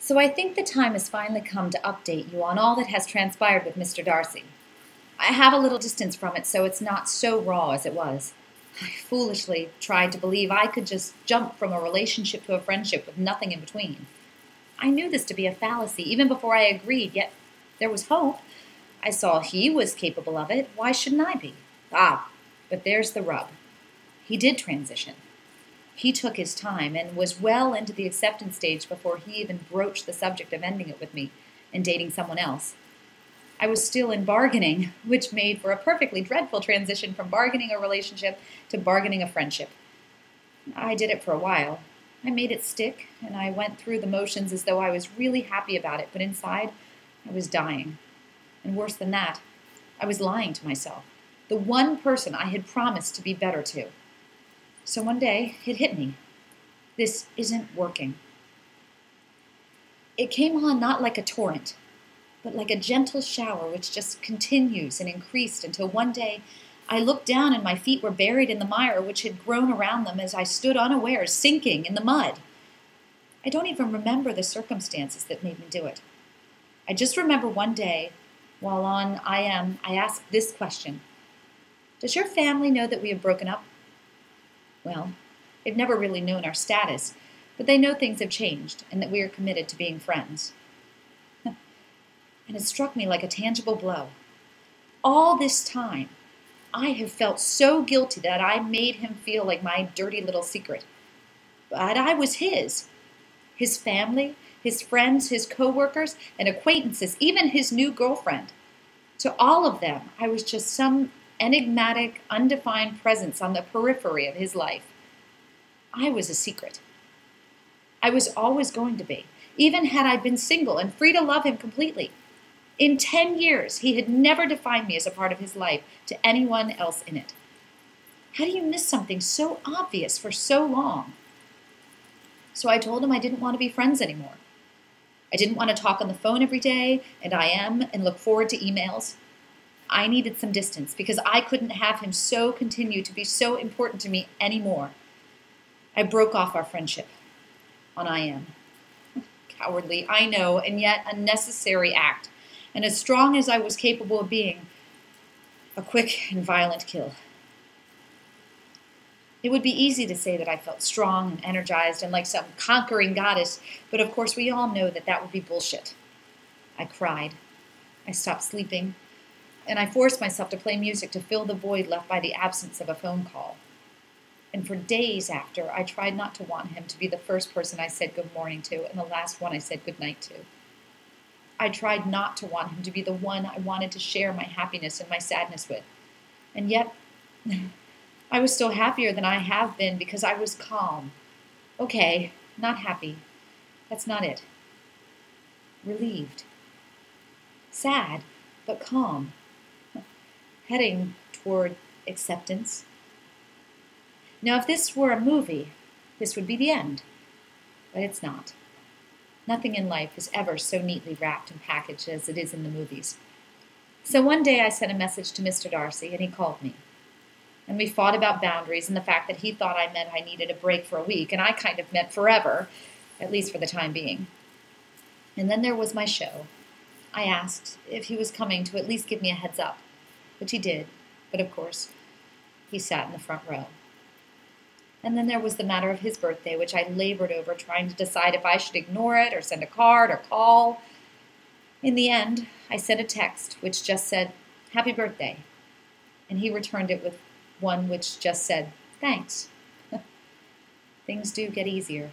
So I think the time has finally come to update you on all that has transpired with Mr. Darcy. I have a little distance from it, so it's not so raw as it was. I foolishly tried to believe I could just jump from a relationship to a friendship with nothing in between. I knew this to be a fallacy even before I agreed, yet there was hope. I saw he was capable of it. Why shouldn't I be? But there's the rub. He did transition. He took his time and was well into the acceptance stage before he even broached the subject of ending it with me and dating someone else. I was still in bargaining, which made for a perfectly dreadful transition from bargaining a relationship to bargaining a friendship. I did it for a while. I made it stick, and I went through the motions as though I was really happy about it, but inside, I was dying. And worse than that, I was lying to myself, the one person I had promised to be better to. So one day, it hit me. This isn't working. It came on not like a torrent, but like a gentle shower which just continues and increased until one day I looked down and my feet were buried in the mire which had grown around them as I stood unawares, sinking in the mud. I don't even remember the circumstances that made me do it. I just remember one day, while on I asked this question: does your family know that we have broken up? Well, they've never really known our status, but they know things have changed and that we are committed to being friends. And it struck me like a tangible blow. All this time, I have felt so guilty that I made him feel like my dirty little secret. But I was his. His family, his friends, his co-workers, and acquaintances, even his new girlfriend. To all of them, I was just some enigmatic, undefined presence on the periphery of his life. I was a secret. I was always going to be, even had I been single and free to love him completely. In 10 years, he had never defined me as a part of his life to anyone else in it. How do you miss something so obvious for so long? So I told him I didn't want to be friends anymore. I didn't want to talk on the phone every day, and look forward to emails. I needed some distance because I couldn't have him continue to be so important to me anymore. I broke off our friendship on Cowardly, I know, and yet a necessary act, and as strong as I was capable of being, a quick and violent kill. It would be easy to say that I felt strong and energized and like some conquering goddess, but of course we all know that that would be bullshit. I cried. I stopped sleeping, and I forced myself to play music to fill the void left by the absence of a phone call. And for days after, I tried not to want him to be the first person I said good morning to and the last one I said good night to. I tried not to want him to be the one I wanted to share my happiness and my sadness with. And yet, I was still happier than I have been because I was calm. Okay, not happy. That's not it. Relieved. Sad, but calm. Heading toward acceptance. Now, if this were a movie, this would be the end. But it's not. Nothing in life is ever so neatly wrapped and packaged as it is in the movies. So one day I sent a message to Mr. Darcy, and he called me. And we fought about boundaries and the fact that he thought I meant I needed a break for a week, and I kind of meant forever, at least for the time being. And then there was my show. I asked if he was coming to at least give me a heads up, which he did, but of course, he sat in the front row. And then there was the matter of his birthday, which I labored over, trying to decide if I should ignore it or send a card or call. In the end, I sent a text which just said, "Happy birthday," and he returned it with one which just said, "Thanks." Things do get easier.